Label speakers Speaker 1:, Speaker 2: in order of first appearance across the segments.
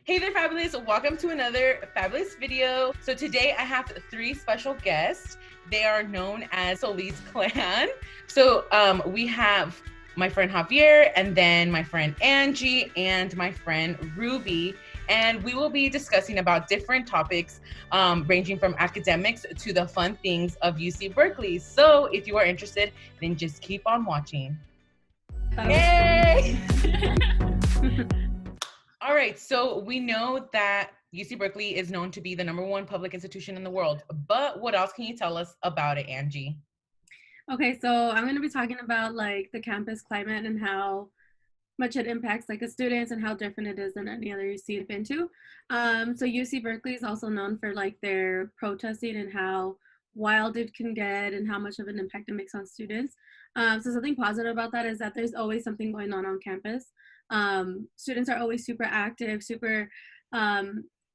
Speaker 1: Hey there, Fabulous. Welcome to another fabulous video. So today I have three special guests. They are known as Solis Clan. So we have my friend Javier, and then my friend Angie, and my friend Ruby. And we will be discussing about different topics ranging from academics to the fun things of UC Berkeley. So if you are interested, then just keep on watching. Yay! All right, so we know that UC Berkeley is known to be the #1 public institution in the world, but what else can you tell us about it, Angie?
Speaker 2: Okay, so I'm going to be talking about like the campus climate and how much it impacts like the students and how different it is than any other UC you've been to. So UC Berkeley is also known for like their protesting and how wild it can get and how much of an impact it makes on students. So something positive about that is that there's always something going on campus. Students are always super active, super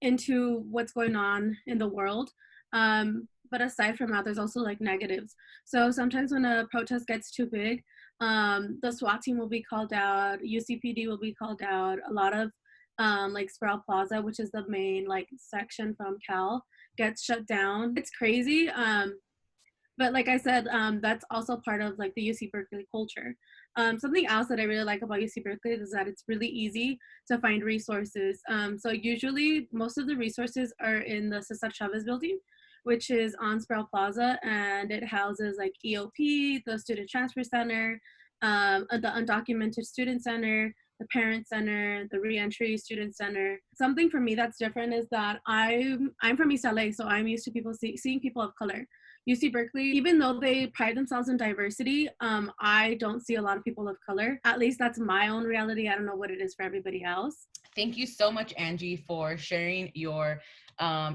Speaker 2: into what's going on in the world. But aside from that, there's also like negatives. So sometimes when a protest gets too big, the SWAT team will be called out, UCPD will be called out, a lot of like Sproul Plaza, which is the main like section from Cal, gets shut down. It's crazy. But like I said, that's also part of like the UC Berkeley culture. Something else that I really like about UC Berkeley is that it's really easy to find resources. So usually most of the resources are in the Cesar Chavez building, which is on Sproul Plaza, and it houses like EOP, the Student Transfer Center, the Undocumented Student Center, the Parent Center, the Reentry Student Center. Something for me that's different is that I'm from East LA, so I'm used to people seeing people of color. UC Berkeley, even though they pride themselves in diversity, I don't see a lot of people of color. At least that's my own reality. I don't know what it is for everybody else.
Speaker 1: Thank you so much, Angie, for sharing your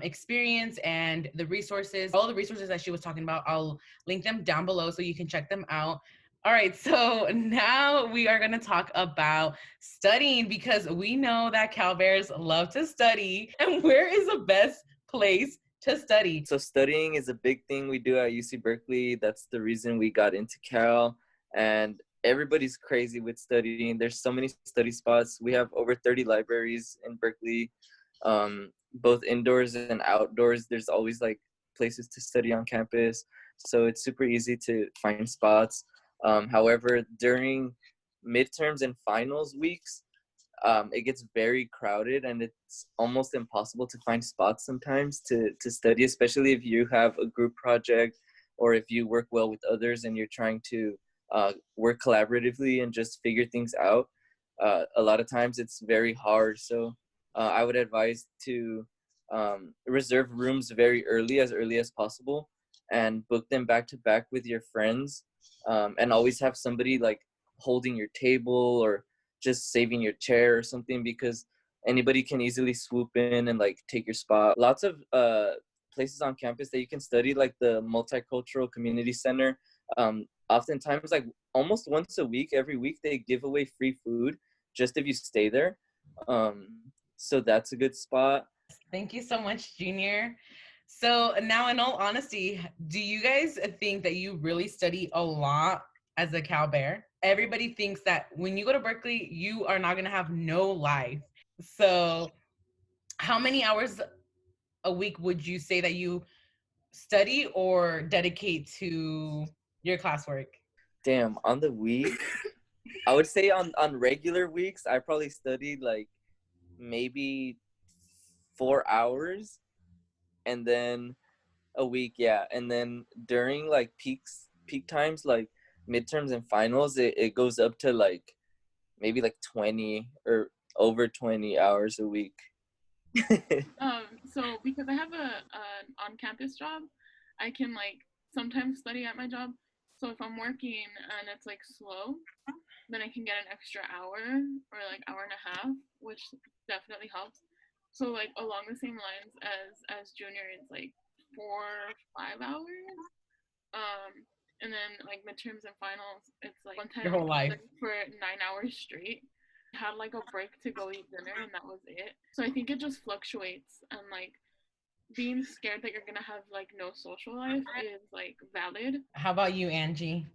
Speaker 1: experience and the resources. All the resources that she was talking about, I'll link them down below so you can check them out. All right, so now we are going to talk about studying, because we know that Cal Bears love to study. And where is the best place to study?
Speaker 3: So studying is a big thing we do at UC Berkeley. That's the reason we got into Cal. And everybody's crazy with studying. There's so many study spots. We have over 30 libraries in Berkeley, both indoors and outdoors. There's always like places to study on campus. So it's super easy to find spots. However, during midterms and finals weeks, it gets very crowded and it's almost impossible to find spots sometimes to study, especially if you have a group project or if you work well with others and you're trying to work collaboratively and just figure things out. A lot of times it's very hard. So I would advise to reserve rooms very early as possible, and book them back to back with your friends, and always have somebody like holding your table or just saving your chair or something, because anybody can easily swoop in and like take your spot. Lots of places on campus that you can study, like the Multicultural Community Center. Oftentimes, like almost once a week, every week, they give away free food just if you stay there. So that's a good spot.
Speaker 1: Thank you so much, Junior. So now, in all honesty, do you guys think that you really study a lot as a Cal Bear? Everybody thinks that when you go to Berkeley, you are not going to have no life. So how many hours a week would you say that you study or dedicate to your classwork?
Speaker 3: Damn, on the week, I would say on regular weeks, I probably studied like maybe 4 hours, and then a week, yeah. And then during like peak times, like midterms and finals, it goes up to like maybe like 20 or over 20 hours a week.
Speaker 4: So because I have an on-campus job, I can like sometimes study at my job. So if I'm working and it's like slow, then I can get an extra hour or like hour and a half, which definitely helps. So like along the same lines as junior, it's like 4 5 hours. And then like midterms and finals, it's like one time
Speaker 1: Your whole life.
Speaker 4: for 9 hours straight. Had like a break to go eat dinner and that was it. So I think it just fluctuates, and like being scared that you're gonna have like no social life is like valid.
Speaker 1: How about you, Angie?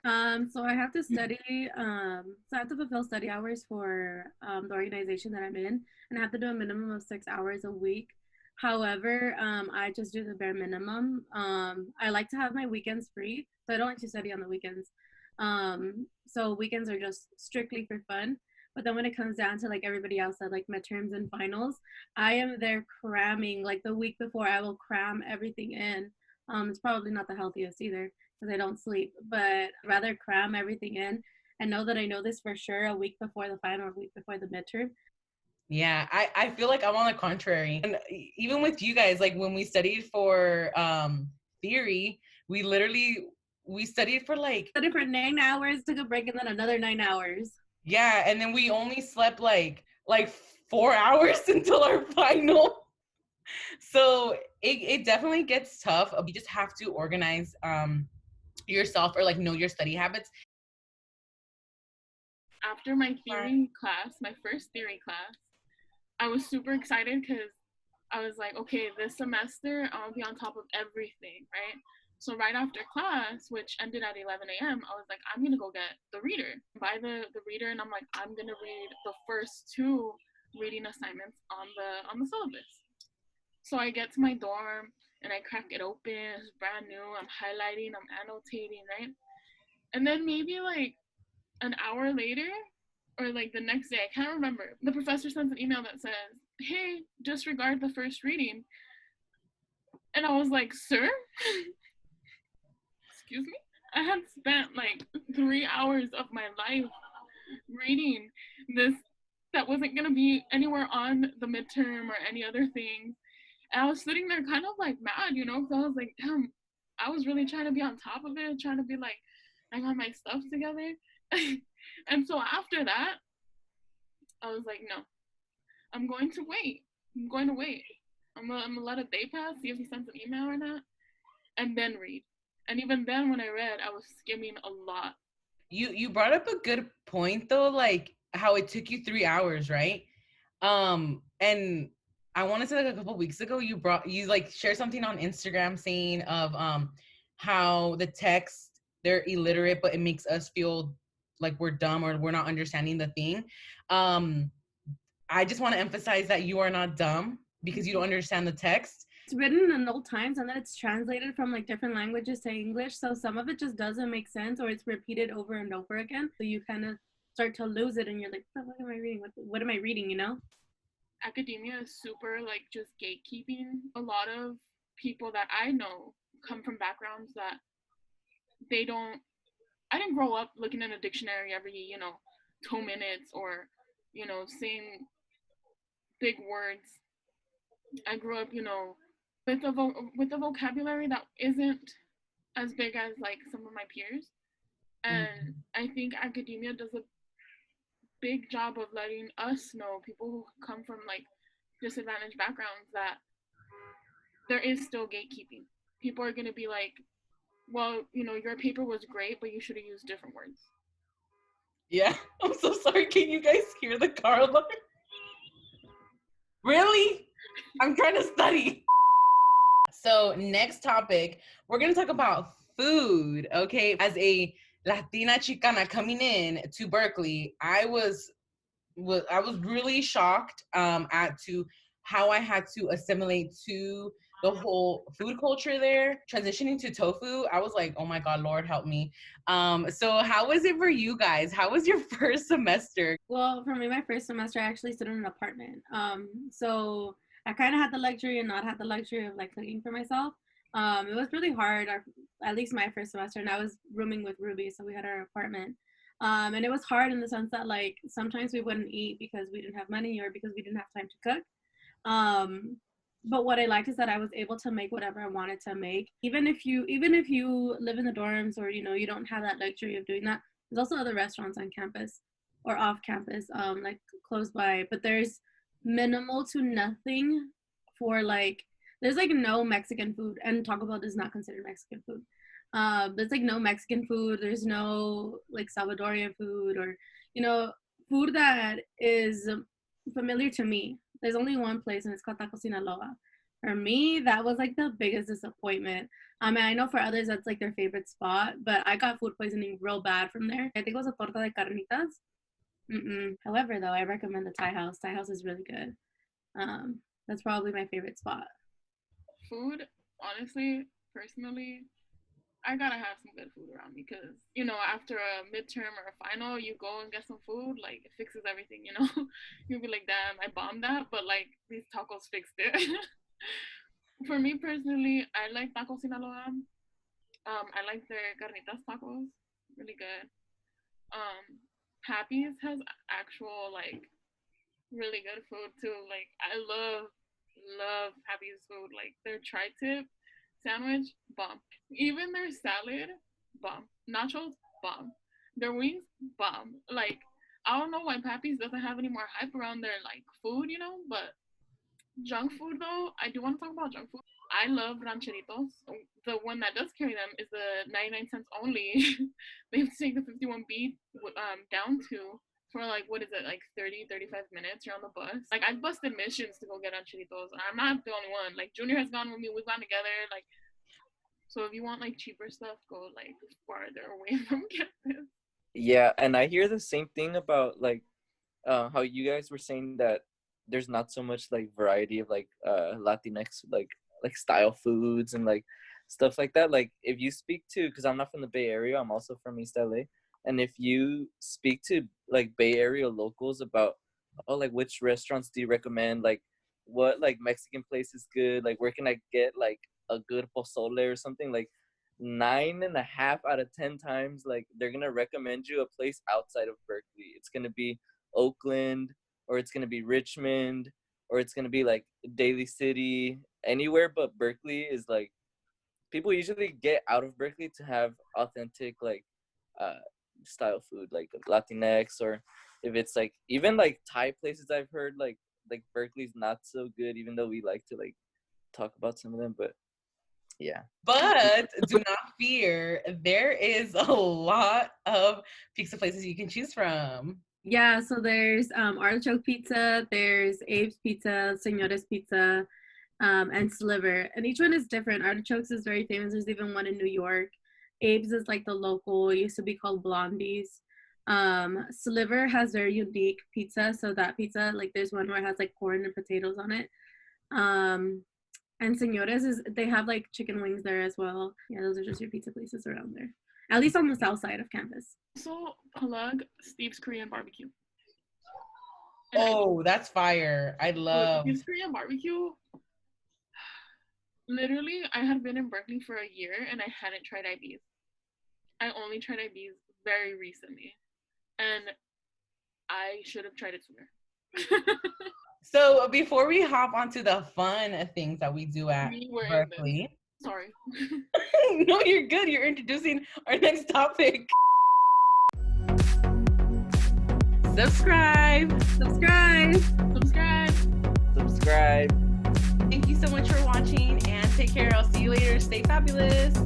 Speaker 2: So I have to study, so I have to fulfill study hours for the organization that I'm in, and I have to do a minimum of 6 hours a week. However, I just do the bare minimum. I like to have my weekends free, so I don't like to study on the weekends. So weekends are just strictly for fun. But then when it comes down to like everybody else at like midterms and finals, I am there cramming. Like the week before, I will cram everything in. It's probably not the healthiest either because I don't sleep, but rather cram everything in and know that I know this for sure a week before the final, a week before the midterm.
Speaker 1: Yeah, I feel like I'm on the contrary. And even with you guys, like when we studied for theory, we studied for like
Speaker 2: Studied for 9 hours, took a break, and then another 9 hours.
Speaker 1: yeah, and then we only slept like 4 hours until our final. So it definitely gets tough. You just have to organize yourself or like know your study habits.
Speaker 4: After my theory class, my first theory class, I was super excited because I was like, okay, this semester I'll be on top of everything, right? So right after class, which ended at 11 a.m., I was like, I'm gonna go get the reader, buy the reader, and I'm like, I'm gonna read the first two reading assignments on the syllabus. So I get to my dorm and I crack it open. It's brand new. I'm highlighting. I'm annotating, right? And then maybe like an hour later, or like the next day, I can't remember. The professor sends an email that says, "Hey, disregard the first reading." And I was like, "Sir, excuse me." I had spent like 3 hours of my life reading this that wasn't gonna be anywhere on the midterm or any other thing. And I was sitting there kind of like mad, you know, because I was like, damn, I was really trying to be on top of it, trying to be like, I got my stuff together. And so after that, I was like, no, I'm going to wait. I'm going to wait. I'm gonna let a day pass, see if he sends an email or not, and then read. And even then, when I read, I was skimming a lot.
Speaker 1: You brought up a good point though, like how it took you 3 hours, right? And I want to say like a couple weeks ago, you like shared something on Instagram saying of how the text they're illiterate, but it makes us feel like we're dumb or we're not understanding the thing. I just want to emphasize that you are not dumb because you don't understand the text.
Speaker 2: It's written in old times and then it's translated from like different languages to English. So some of it just doesn't make sense or it's repeated over and over again. So you kind of start to lose it and you're like, what am I reading? What am I reading, you know?
Speaker 4: Academia is super like just gatekeeping. A lot of people that I know come from backgrounds that they don't I didn't grow up looking in a dictionary every, 2 minutes or, saying big words. I grew up, with with a vocabulary that isn't as big as like some of my peers. And I think academia does a big job of letting us know, people who come from like disadvantaged backgrounds, that there is still gatekeeping. People are going to be like, well, your paper was great, but you should have used different words.
Speaker 1: Yeah, I'm so sorry. Can you guys hear the car alarm? Really? I'm trying to study. So next topic, we're going to talk about food, okay? As a Latina Chicana coming in to Berkeley, I was really shocked at to how I had to assimilate to the whole food culture there. Transitioning to tofu, I was like, oh my God, Lord help me. So how was it for you guys? How was your first semester?
Speaker 2: Well, for me, my first semester, I actually stayed in an apartment. So I kind of had the luxury and not had the luxury of like cooking for myself. It was really hard, at least my first semester, and I was rooming with Ruby, so we had our apartment. And it was hard in the sense that like sometimes we wouldn't eat because we didn't have money or because we didn't have time to cook. But what I liked is that I was able to make whatever I wanted to make. Even if you live in the dorms or you don't have that luxury of doing that, there's also other restaurants on campus or off campus, like close by. But there's minimal to nothing for like there's like no Mexican food, and Taco Bell does not consider Mexican food. There's like no Mexican food. There's no like Salvadorian food or food that is familiar to me. There's only one place, and it's called Taco Sinaloa. For me, that was like the biggest disappointment. I mean, I know for others that's like their favorite spot, but I got food poisoning real bad from there. I think it was a torta de carnitas. However, though, I recommend the Thai house. Thai house is really good. That's probably my favorite spot.
Speaker 4: Food, honestly, personally, I gotta have some good food around me because, you know, after a midterm or a final, you go and get some food, like, it fixes everything, you know? You'll be like, damn, I bombed that, but, like, these tacos fixed it. For me personally, I like Taco Sinaloa. I like their carnitas tacos, really good. Happy's has actual, like, really good food, too. Like, I love Happy's food. Like, their tri-tip sandwich, bomb. Even their salad, bomb. Nachos, bomb. Their wings, bomb. Like, I don't know why Pappy's doesn't have any more hype around their, like, food, you know, but junk food, though, I do want to talk about junk food. I love rancheritos. The one that does carry them is the 99 cents only. They have to take the 51B down to for like, what is it, like 30-35 minutes. You're on the bus. Like, I've busted missions to go get rancheritos. I'm not the only one. Like, Junior has gone with me. We've gone together. Like, so if you want like cheaper stuff, go like farther away from campus.
Speaker 3: Yeah, and I hear the same thing about like how you guys were saying that there's not so much like variety of like Latinx like style foods and like stuff like that. Like if you speak to, because I'm not from the Bay Area, I'm also from East LA, and if you speak to like Bay Area locals about, oh, like which restaurants do you recommend, like what like Mexican place is good, like where can I get like a good pozole or something, like 9.5 out of 10 times like they're gonna recommend you a place outside of Berkeley. It's gonna be Oakland, or it's gonna be Richmond, or it's gonna be like Daly City. Anywhere but Berkeley is like, people usually get out of Berkeley to have authentic like style food, like Latinx, or if it's like even like Thai places. I've heard like Berkeley's not so good, even though we like to like talk about some of them, but yeah.
Speaker 1: But do not fear, there is a lot of pizza places you can choose from.
Speaker 2: Yeah, so there's artichoke pizza, there's Abe's Pizza, Señores Pizza, and Sliver. And each one is different. Artichokes is very famous. There's even one in New York. Abe's is like the local. It used to be called Blondie's. Sliver has very unique pizza. So that pizza, like there's one where it has like corn and potatoes on it. And Señores is, they have like chicken wings there as well. Yeah, those are just your pizza places around there. At least on the south side of campus.
Speaker 4: Also, plug Steve's Korean barbecue.
Speaker 1: Oh, that's fire. I love
Speaker 4: Steve's Korean barbecue. Literally, I had been in Berkeley for a year and I hadn't tried IB's. I only tried IB's very recently. And I should have tried it sooner.
Speaker 1: So before we hop onto the fun things that we do at Berkeley.
Speaker 4: Sorry.
Speaker 1: No, you're good. You're introducing our next topic. Subscribe. Thank you so much for watching, and take care. I'll see you later. Stay fabulous.